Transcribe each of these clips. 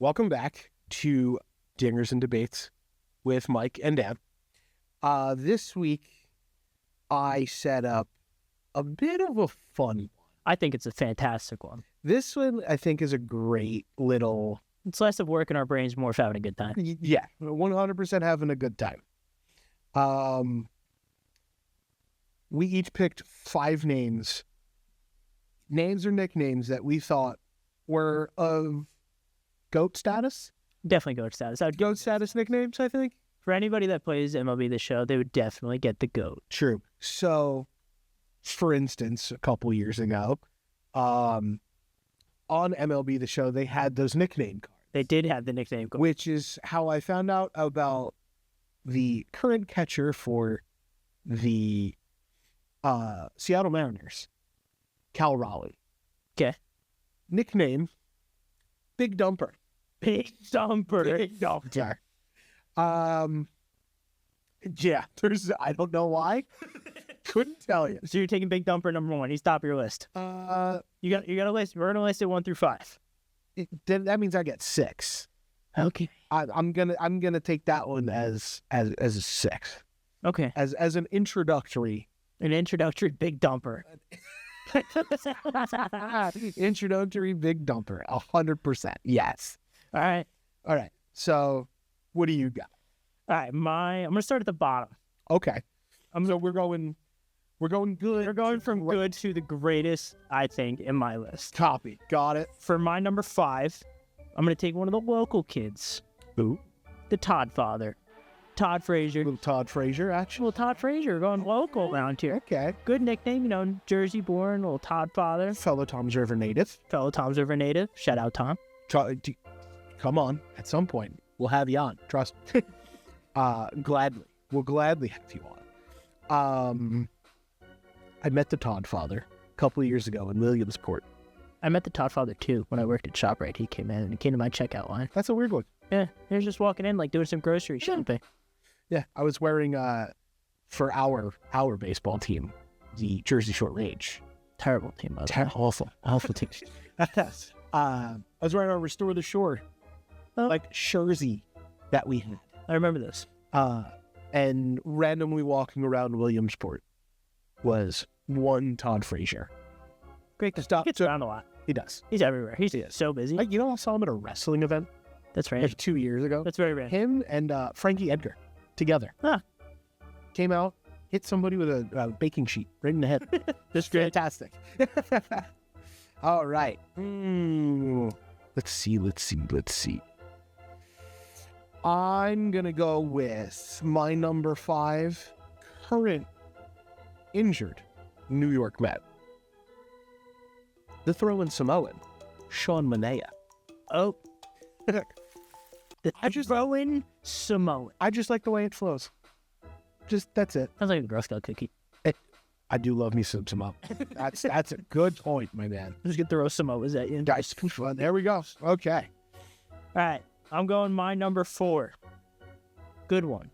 Welcome back to Dingers and Debates with Mike and Dan. This week, I set up a bit of a fun one. I think it's a fantastic one. This one, I think, is a great little... It's less of working our brains, more of having a good time. Yeah, 100% having a good time. We each picked 5 names or nicknames that we thought were of GOAT status. Definitely GOAT status. GOAT status nicknames, I think. For anybody that plays MLB The Show, they would definitely get the GOAT. True. So, for instance, a couple years ago, on MLB The Show, they had those nickname cards. They did have the nickname GOAT. Which is how I found out about the current catcher for the Seattle Mariners, Cal Raleigh. Okay. Nickname, Big Dumper. Big Dumper. Big Dumper. Yeah, I don't know why. Couldn't tell you. So you're taking Big Dumper number 1. He's top of your list. You got a list. We're gonna list it 1 through 5. That means I get 6. Okay. I'm gonna take that one as a 6. Okay. As an introductory. An introductory Big Dumper. Introductory Big Dumper. 100%. Yes. All right. So, what do you got? All right. I'm gonna start at the bottom. Okay. So we're going good. We're going from good to the greatest, I think, in my list. Copy. Got it. For my number 5, I'm going to take one of the local kids. Who? The Todd father. Todd Frazier. Little Todd Frazier, actually. Little Todd Frazier going local around here. Okay. Good nickname, Jersey born, little Todd father. Fellow Tom's River native. Fellow Tom's River native. Shout out, Tom. Come on. At some point, we'll have you on. Trust me. Gladly. We'll gladly have you on. I met the Todd father a couple of years ago in Williamsport. I met the Todd father, too, when I worked at ShopRite. He came in and he came to my checkout line. That's a weird one. Yeah, he was just walking in, like, doing some grocery shopping. Yeah, I was wearing, for our baseball team, the Jersey Short Range. Terrible team, by the way. Awful team. Yes. I was wearing our Restore the Shore, jersey that we had. I remember this. And randomly walking around Williamsport was one Todd Frazier. Great guy. He gets around a lot. He does. He's everywhere. He's so busy. I saw him at a wrestling event. That's right. Like 2 years ago. That's very rare. Him and Frankie Edgar together. Huh. Came out, hit somebody with a baking sheet right in the head. Just fantastic. All right. Let's see. I'm going to go with my number 5, current injured New York Met. The throw-in Samoan, Sean Manaea. Oh. Throw-in Samoan. I just like the way it flows. That's it. Sounds like a Girl Scout cookie. I do love me some Samoa. That's a good point, my man. Just get throw Samoas at you. Guys, there we go. Okay. All right. I'm going my number 4. Good one.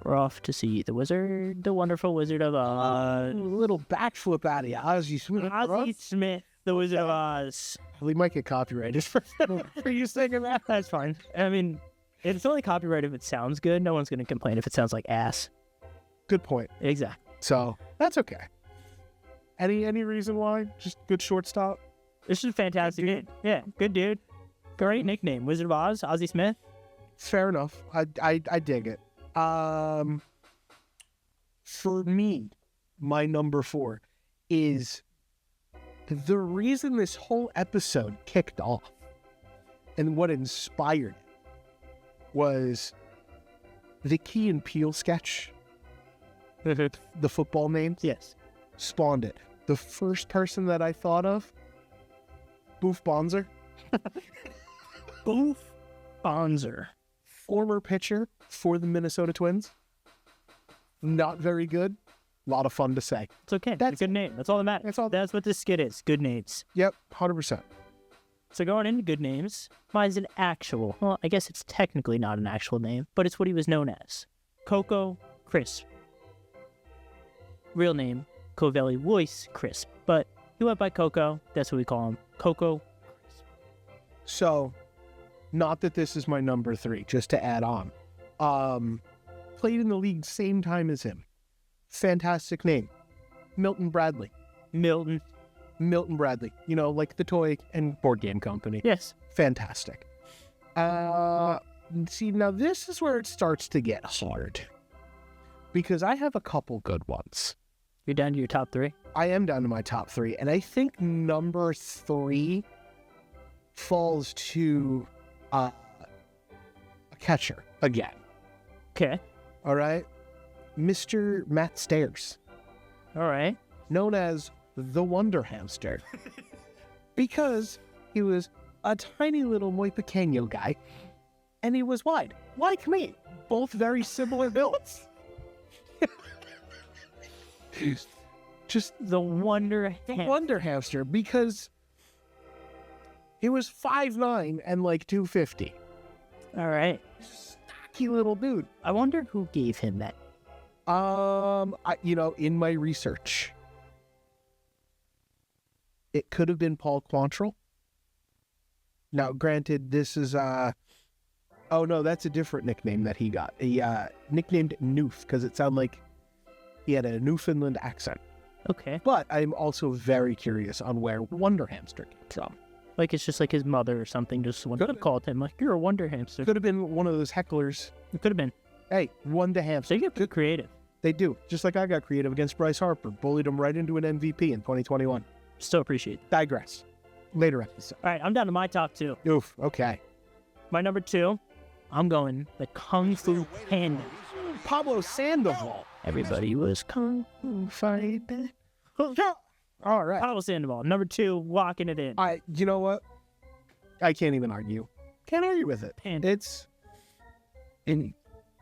We're off to see the wonderful Wizard of Oz. A little backflip out of you. Ozzie Smith. Ozzie Smith, the Wizard of Oz. We might get copyrighted for you singing that. That's fine. I mean, it's only copyrighted if it sounds good. No one's going to complain if it sounds like ass. Good point. Exactly. So, that's okay. Any reason why? Just good shortstop? This is a fantastic dude. Yeah, good dude. Great nickname. Wizard of Oz, Ozzie Smith. Fair enough. I dig it. For me, my number 4 is the reason this whole episode kicked off and what inspired it was the Key and Peele sketch. The football names. Yes. Spawned it. The first person that I thought of, Boof Bonzer. Boof Bonzer. Former pitcher for the Minnesota Twins. Not very good. A lot of fun to say. It's okay. That's a good name. That's all that matters. That's what this skit is. Good names. Yep, 100%. So going into good names, mine's an actual, well, I guess it's technically not an actual name, but it's what he was known as. Coco Crisp. Real name, Covelli Royce Crisp, but he went by Coco. That's what we call him. Coco Crisp. So, not that this is my number 3, just to add on. Played in the league same time as him. Fantastic name. Milton Bradley. Milton. Milton Bradley. You know, like the toy and board game company. Yes. Fantastic. See, now this is where it starts to get hard. Because I have a couple good ones. You're down to your top 3? I am down to my top 3. And I think number 3 falls to a catcher again. Okay. All right? Mr. Matt Stairs. All right. Known as the Wonder Hamster. Because he was a tiny little muy pequeño guy. And he was wide. Like me. Both very similar builds. Just the Wonder Hamster, because he was 5'9" and like 250. All right. Stocky little dude. I wonder who gave him that. In my research, it could have been Paul Quantrill. Now, granted, this is oh no, that's a different nickname that he got. He nicknamed Noof because it sounded like he had a Newfoundland accent. Okay. But I'm also very curious on where Wonder Hamster came from. Like it's just like his mother or something just called him like, you're a Wonder Hamster. Could have been one of those hecklers. It could have been. Hey, Wonder Hamster. They get good creative. They do. Just like I got creative against Bryce Harper. Bullied him right into an MVP in 2021. Still appreciate it. Digress. Later episode. All right, I'm down to my top 2. Oof, okay. My number 2, I'm going the Kung Fu Panda. Pablo Sandoval. Everybody was Kung Fu fighting. All right. Pablo Sandoval. Number 2, locking it in. You know what? I can't even argue. Can't argue with it. Panda. It's in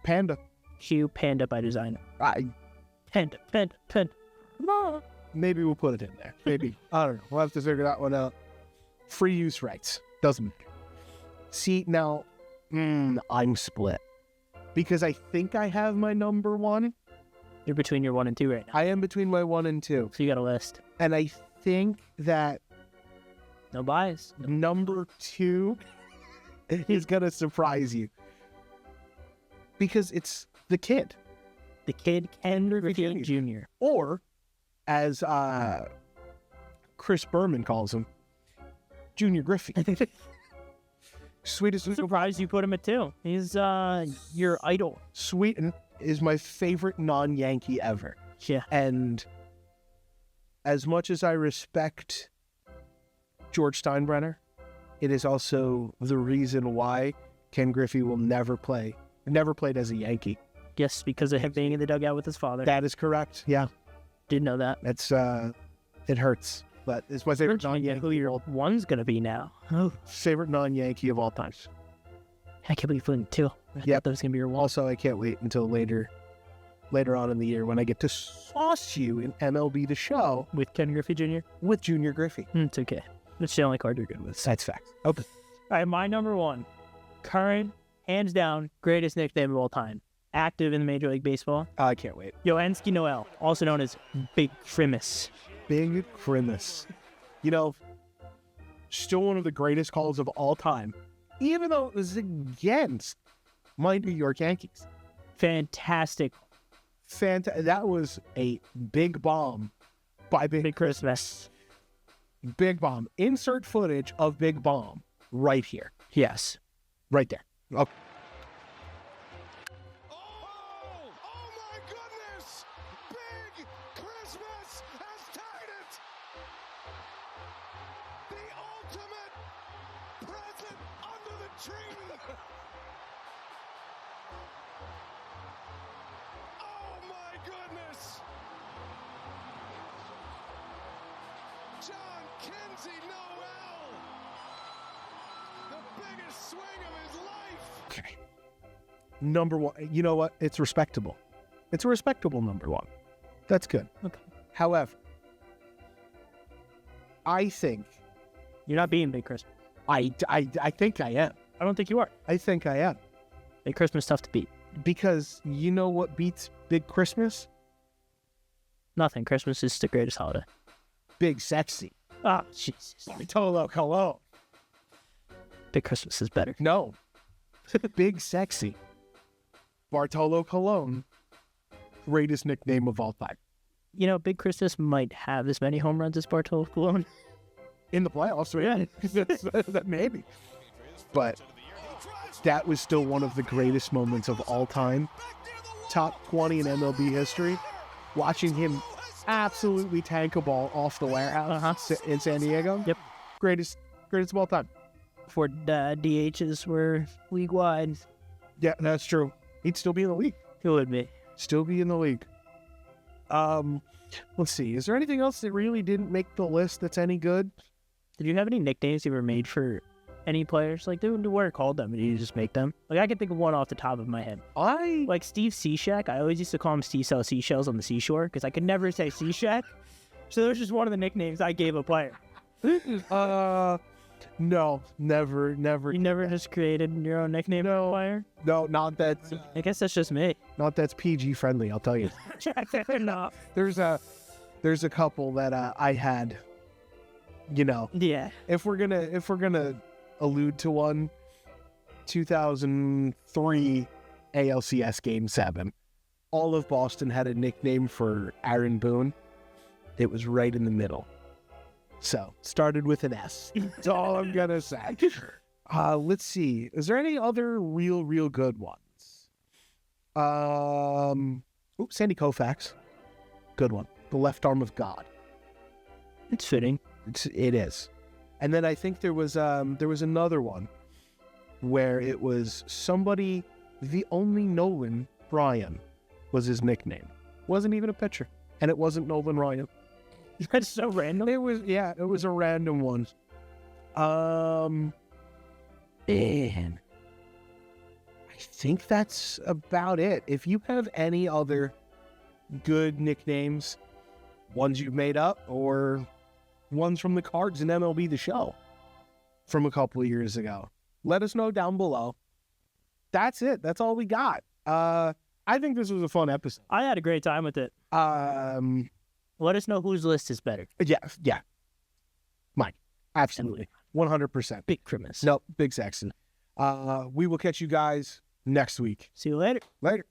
Panda. Hugh Panda by designer. Panda. Maybe we'll put it in there. Maybe. I don't know. We'll have to figure that one out. Free use rights. Doesn't matter. See, now, I'm split. Because I think I have my number 1. You're between your 1 and 2 right now. I am between my 1 and 2. So you got a list. And I think that no bias. Number 2 is going to surprise you. Because it's the kid. The kid, Ken Griffey Jr. Or, as Chris Berman calls him, Junior Griffey. Sweetest. I'm surprised you put him at 2. He's your idol. Sweeten is my favorite non-Yankee ever. Yeah. And as much as I respect George Steinbrenner, it is also the reason why Ken Griffey will never played as a Yankee. Yes, because of him being in the dugout with his father. That is correct. Yeah. Didn't know that. It's it hurts. But it's my favorite non-Yankee. Who your one's gonna be now? Oh, favorite non-Yankee of all time. I can't believe you 2. Yeah, that was gonna be your one. Also, I can't wait until later on in the year when I get to sauce you in MLB The Show with Ken Griffey Jr. with Junior Griffey. It's okay. It's the only card you're good with. That's facts. Okay. All right, my number 1, current, hands down, greatest nickname of all time. Active in Major League Baseball. I can't wait. Yoensky Noel, also known as Big Crimus. Big Crimus. You know, still one of the greatest calls of all time, even though it was against my New York Yankees. Fantastic. That was a big bomb by Big Christmas. Big bomb. Insert footage of Big Bomb right here. Yes. Right there. Okay. Okay. Number 1. You know what? It's respectable. It's a respectable number 1. That's good. Okay. However, I think you're not being Big Christmas. I think I am. I don't think you are. I think I am. Big Christmas tough to beat. Because you know what beats Big Christmas? Nothing. Christmas is the greatest holiday. Big Sexy. Ah, Jesus. Tolo Cologne. Big Christmas is better. No. Big Sexy. Bartolo Colon. Greatest nickname of all time. You know, Big Christmas might have as many home runs as Bartolo Colon. In the playoffs, yeah. Maybe. But that was still one of the greatest moments of all time. Top 20 in MLB history. Watching him absolutely tank a ball off the warehouse in San Diego. Yep. Greatest of all time. Before DHs were league-wide. Yeah, that's true. He'd still be in the league. He would be. Still be in the league. Let's see. Is there anything else that really didn't make the list that's any good? Did you have any nicknames you were made for any players? Like, dude, where called them? Did you just make them? Like, I can think of one off the top of my head. Like Steve Seashack. I always used to call him Steve Sells Seashells on the seashore because I could never say Seashack. So that was just one of the nicknames I gave a player. No, never. You never just created your own nickname for a player? No, not that. I guess that's just me. Not that's PG friendly. I'll tell you. No. There's a couple that I had. You know. Yeah. If we're gonna allude to one, 2003 ALCS Game 7, all of Boston had a nickname for Aaron Boone. It was right in the middle. So, started with an S. That's all I'm going to say. Let's see. Is there any other real good ones? Sandy Koufax. Good one. The left arm of God. It's fitting. It is. And then I think there was another one where it was somebody, the only Nolan Ryan was his nickname. Wasn't even a pitcher. And it wasn't Nolan Ryan. That's so random. It was a random one. Man, I think that's about it. If you have any other good nicknames, ones you've made up or ones from the cards in MLB The Show from a couple of years ago, let us know down below. That's it. That's all we got. I think this was a fun episode. I had a great time with it. Let us know whose list is better. Yeah. Mine. Absolutely. 100%. Big Christmas. Nope. Big Sexton. We will catch you guys next week. See you later. Later.